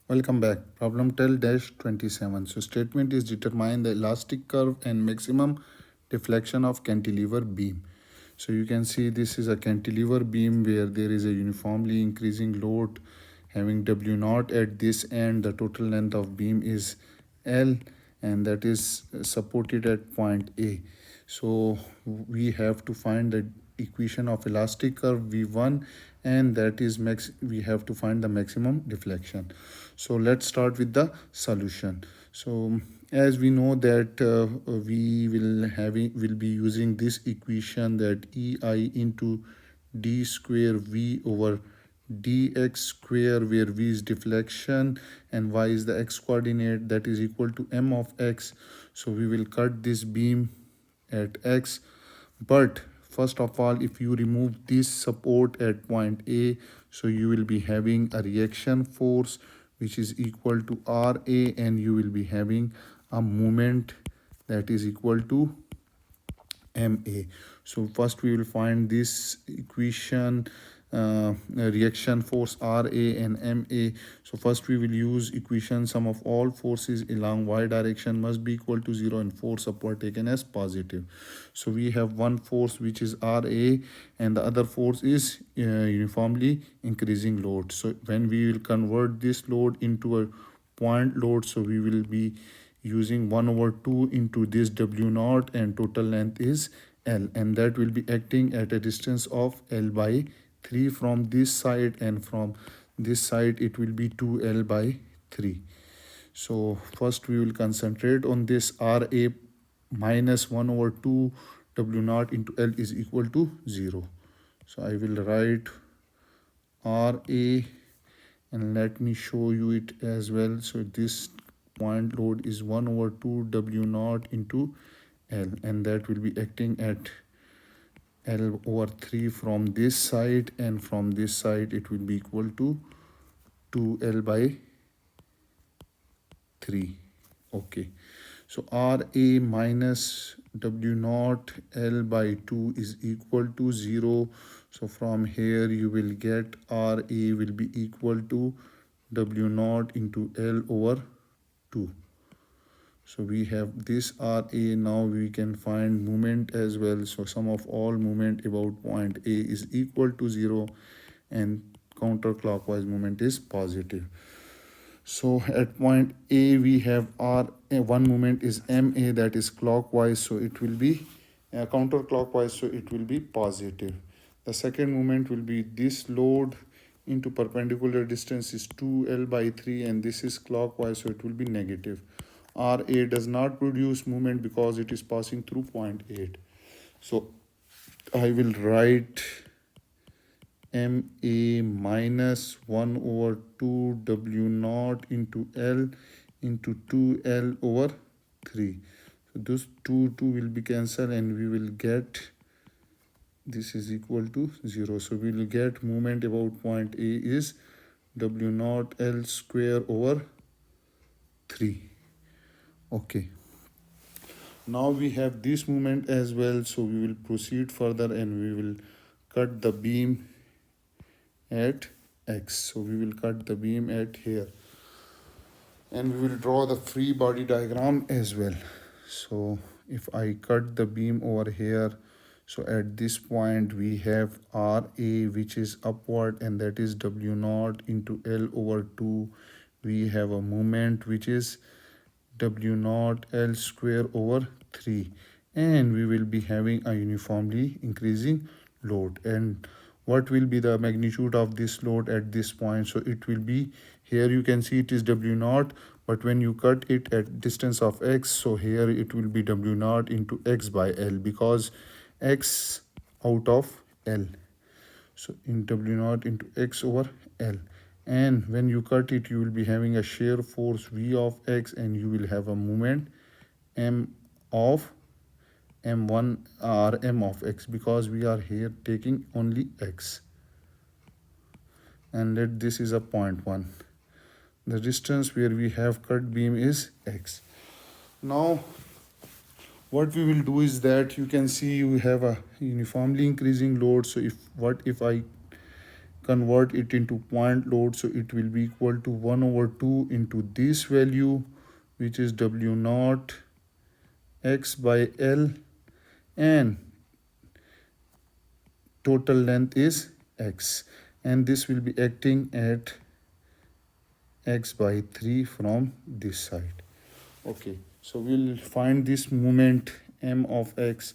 Welcome back. Problem 12-27. So statement is determine the elastic curve and maximum deflection of cantilever beam. So you can see this is a cantilever beam where there is a uniformly increasing load having W naught at this end. The total length of beam is L and that is supported at point A. So we have to find the equation of elastic curve V1 and that is we have to find the maximum deflection. So let's start with the solution. So as we know that we will be using this equation that EI into d square V over dx square where V is deflection and y is the x coordinate, that is equal to m of x. So we will cut this beam at x, but first of all, if you remove this support at point A, so you will be having a reaction force which is equal to Ra and you will be having a moment that is equal to MA. So first we will find this equation, reaction force Ra and Ma. So first we will use equation sum of all forces along y direction must be equal to 0 and force upward taken as positive. So we have one force which is Ra and the other force is uniformly increasing load. So when we will convert this load into a point load, so we will be using 1 over 2 into this W naught and total length is L, and that will be acting at a distance of L by 3 from this side, and from this side it will be 2L by 3. So first we will concentrate on this Ra minus 1 over 2 W naught into L is equal to 0. So I will write Ra and let me show you it as well. So this point load is 1 over 2 W naught into L, and that will be acting at L over 3 from this side, and from this side it will be equal to 2L by 3. Okay, so Ra minus W naught L by 2 is equal to 0. So from here you will get Ra will be equal to W naught into L over 2. So we have this Ra. Now we can find moment as well. So sum of all moment about point A is equal to 0 and counterclockwise moment is positive. So at point A we have one moment is MA, that is clockwise, so it will be counterclockwise, so it will be positive. The second moment will be this load into perpendicular distance is 2L by 3 and this is clockwise, so it will be negative. Ra does not produce movement because it is passing through point 8. So I will write MA minus 1 over 2 W naught into L into 2L over 3. So those 2 will be cancelled and we will get this is equal to 0. So we will get moment about point A is W naught L square over 3. Okay. Now we have this moment as well. So we will proceed further and we will cut the beam at X. So we will cut the beam at here. And we will draw the free body diagram as well. So if I cut the beam over here, so at this point we have Ra which is upward and that is W naught into L over 2. We have a moment which is W naught L square over 3, and we will be having a uniformly increasing load. And what will be the magnitude of this load at this point? So it will be, here you can see it is W naught, but when you cut it at distance of X, so here it will be W naught into X by L because X out of L. So in W naught into X over L. And when you cut it, you will be having a shear force V of X and you will have a moment M of M1 or M of X because we are here taking only X. And let this is a point 1. The distance where we have cut beam is X. Now what we will do is that you can see you have a uniformly increasing load. So if I convert it into point load, so it will be equal to 1 over 2 into this value, which is W naught x by L, and total length is x, and this will be acting at x by 3 from this side. Okay, so we'll find this moment m of x.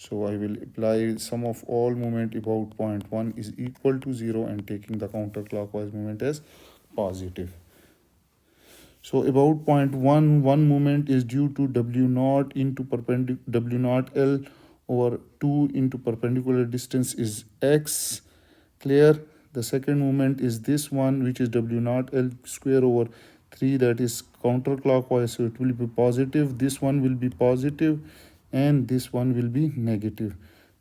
So I will apply sum of all moment about point 1 is equal to 0 and taking the counterclockwise moment as positive. So about point 1, one moment is due to W naught into W naught L over 2 into perpendicular distance is x. Clear? The second moment is this one, which is W naught L square over 3, that is counterclockwise, so it will be positive. This one will be positive and this one will be negative.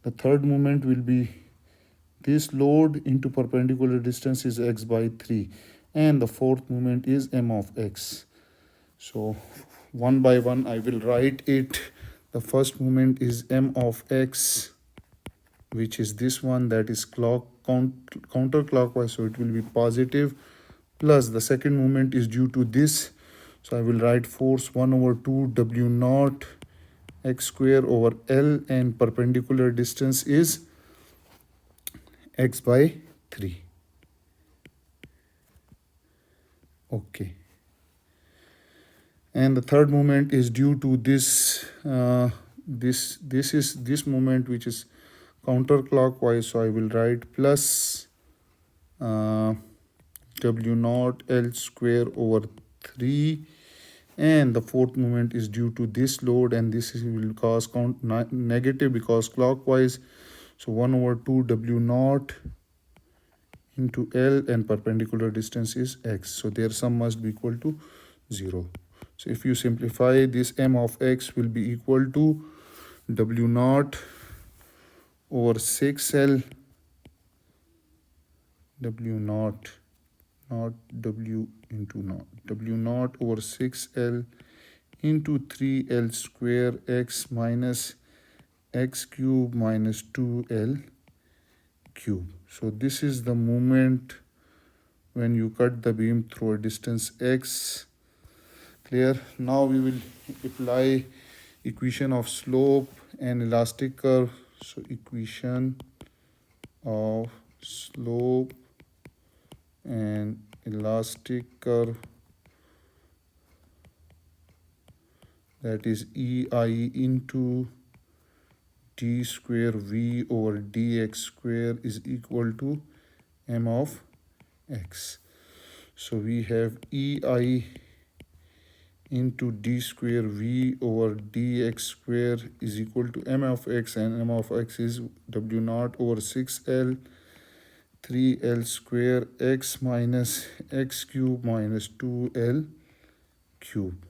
The third moment will be this load into perpendicular distance is x by 3, and the fourth moment is m of x. So one by one I will write it. The first moment is m of x, which is this one, that is counterclockwise, so it will be positive, plus the second moment is due to this, so I will write force 1 over 2 W naught x square over L, and perpendicular distance is x by 3. Okay, and the third moment is due to this this moment, which is counterclockwise, so I will write plus W naught L square over 3, and the fourth moment is due to this load, and this will cause negative because clockwise, so 1 over 2 W naught into L, and perpendicular distance is x, so their sum must be equal to 0. So if you simplify, this m of x will be equal to W naught over 6L, W naught, not W into naught, W naught over 6L into 3L square x minus x cube minus 2L cube. So this is the moment when you cut the beam through a distance x. Clear? Now we will apply equation of slope and elastic curve. So equation of slope and elastic curve, that is EI into d square v over dx square is equal to m of x. So we have EI into d square v over dx square is equal to m of x, and m of x is W naught over 6L 3L square x minus x cube minus 2L cube.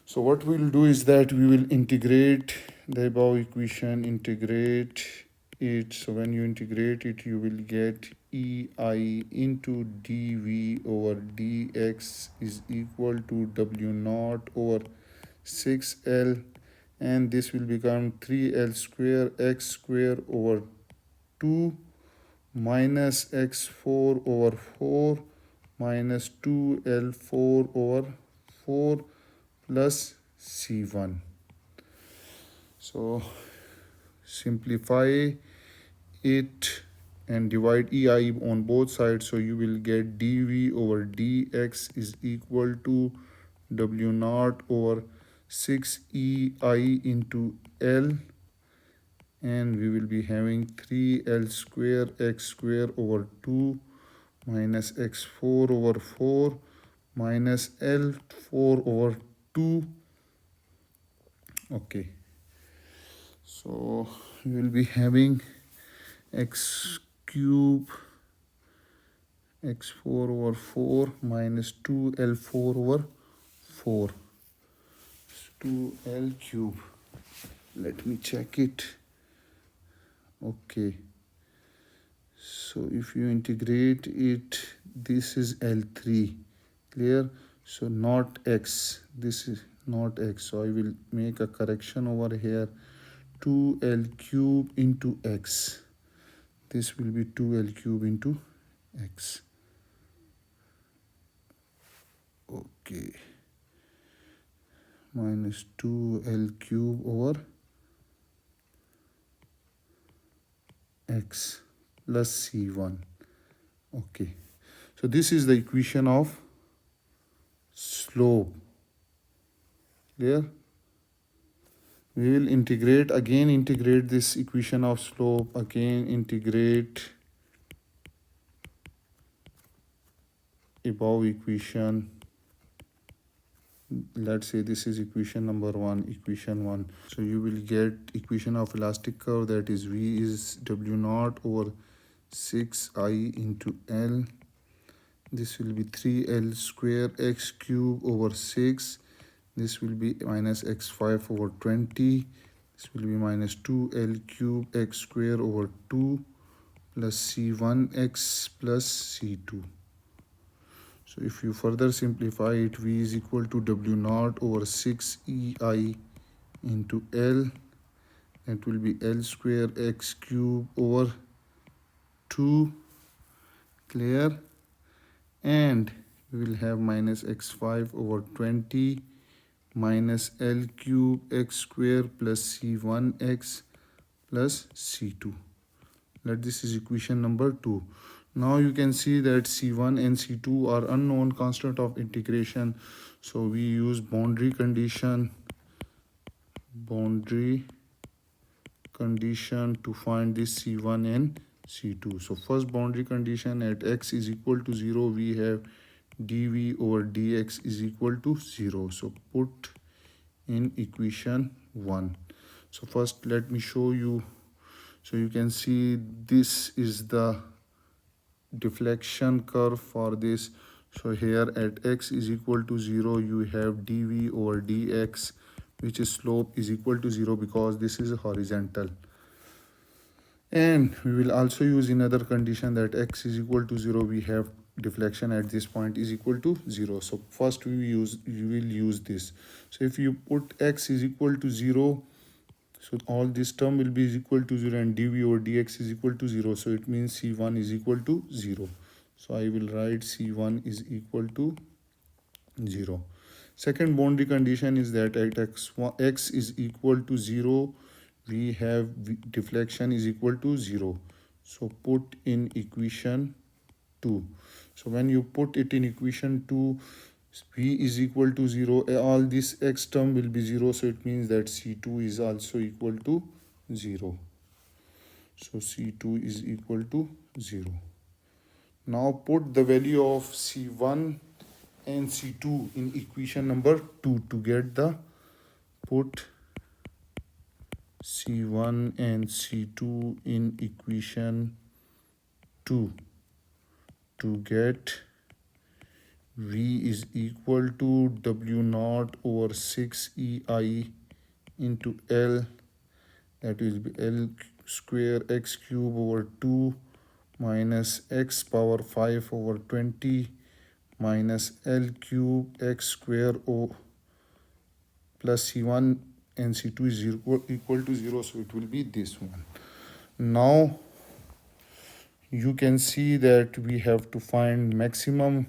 So what we will do is that we will integrate the above equation, integrate it. So when you integrate it, you will get EI into dv over dx is equal to W naught over 6L, and this will become 3L square x square over 2 minus x4 over 4 minus 2L4 over 4 plus C1. So simplify it and divide EI on both sides, so you will get dv over dx is equal to W naught over 6EI into L, and we will be having 3L square x square over 2 minus x4 over 4 minus L4 over 2. Okay, so we will be having x cube x4 over 4 minus 2L4 over 4, 2L cube. Let me check it. Okay, so if you integrate it, this is L3. Clear? So not x, this is not x, so I will make a correction over here. 2L cube into x, This will be 2L cube into X. Okay. Minus 2L cube over X plus C1. Okay. So this is the equation of slope. Clear? We will integrate this equation of slope, again integrate above equation. Let's say this is equation number 1, equation 1. So you will get equation of elastic curve, that is V is W naught over 6I into L. This will be 3L square X cube over 6. This will be minus X5 over 20. This will be minus 2L cube X square over 2 plus C1X plus C2. So if you further simplify it, V is equal to W naught over 6EI into L. That will be L square X cube over 2. Clear? And we will have minus X5 over 20 minus L cube X square plus C1X plus C2. This is equation number 2. Now you can see that C1 and C2 are unknown constant of integration. So we use boundary condition to find this C1 and C2. So first boundary condition, at X is equal to 0, we have dV over dx is equal to 0. So put in equation 1. So first let me show you. So you can see this is the deflection curve for this. So here at X is equal to 0, you have dV over dx, which is slope is equal to 0 because this is horizontal. And we will also use another condition that X is equal to 0, we have deflection at this point is equal to 0. So first you will use this. So if you put X is equal to 0, so all this term will be equal to 0 and dV over dx is equal to 0. So it means C1 is equal to 0. So I will write C1 is equal to 0. Second boundary condition is that at X is equal to 0, we have deflection is equal to 0. So put in equation 2. So when you put it in equation 2, V is equal to 0, all this X term will be 0, so it means that C2 is also equal to 0. So C2 is equal to 0. Now put the value of C1 and C2 in equation number 2 to get the put C1 and C2 in equation 2 to get V is equal to W naught over 6EI into L, that will be L square X cube over 2 minus X power 5 over 20 minus L cube X square O plus C1 and C2 is equal to 0, so it will be this one. Now you can see that we have to find maximum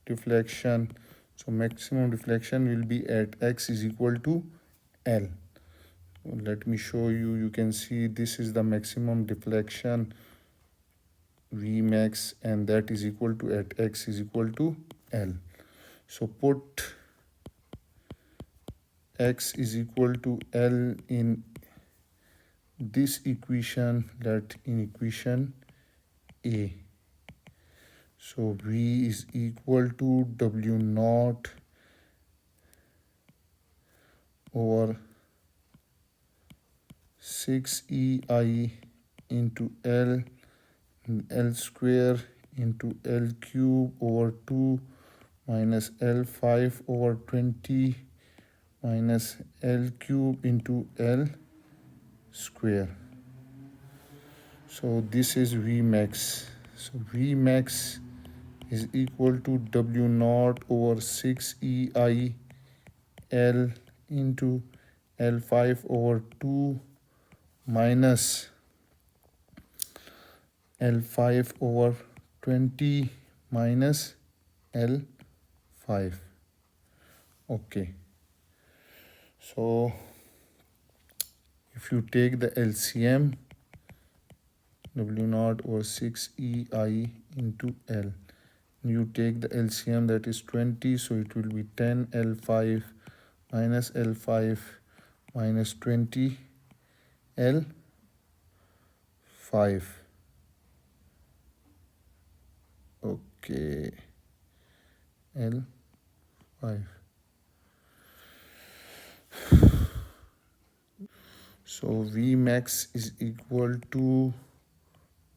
deflection. So maximum deflection will be at X is equal to L. So let me show you. You can see this is the maximum deflection V max, and that is equal to at X is equal to L. So put X is equal to L in this equation, that in equation A. So V is equal to W naught over 6EI into L, L square into L cube over 2 minus L5 over 20 minus L cube into L square. So this is V max. So V max is equal to W naught over 6EI L into L5 over 2 minus L5 over 20 minus L5. Okay, so if you take the LCM, W naught over 6EI into L, you take the LCM, that is 20, so it will be 10 L5 minus L5 minus 20 L5. Okay, L5. So V max is equal to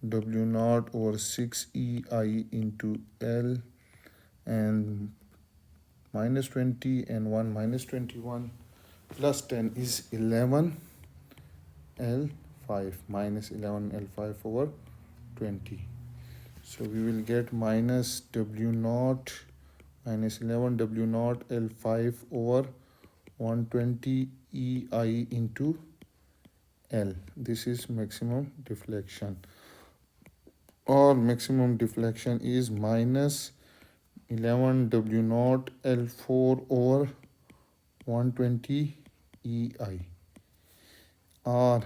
W naught over 6EI into L, and minus 20 and 1 minus 21 plus 10 is 11 L5 minus 11 L5 over 20. So we will get minus W naught minus 11 W naught L5 over 120 EI into L. This is maximum deflection, or maximum deflection is minus 11 W naught L4 over 120 EI, or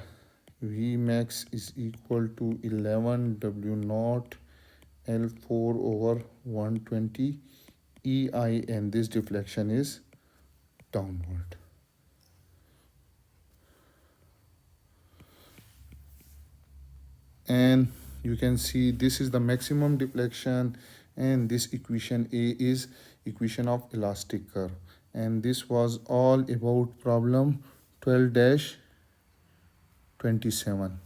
V max is equal to 11 W naught L4 over 120 EI, and this deflection is downward. And you can see this is the maximum deflection, and this equation A is equation of elastic curve. And this was all about problem 12-27.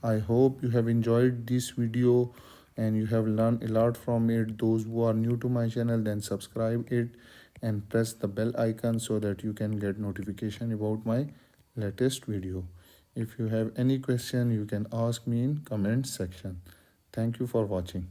I hope you have enjoyed this video and you have learned a lot from it. Those who are new to my channel, then subscribe it and press the bell icon so that you can get notification about my latest video. If you have any question, you can ask me in comment section. Thank you for watching.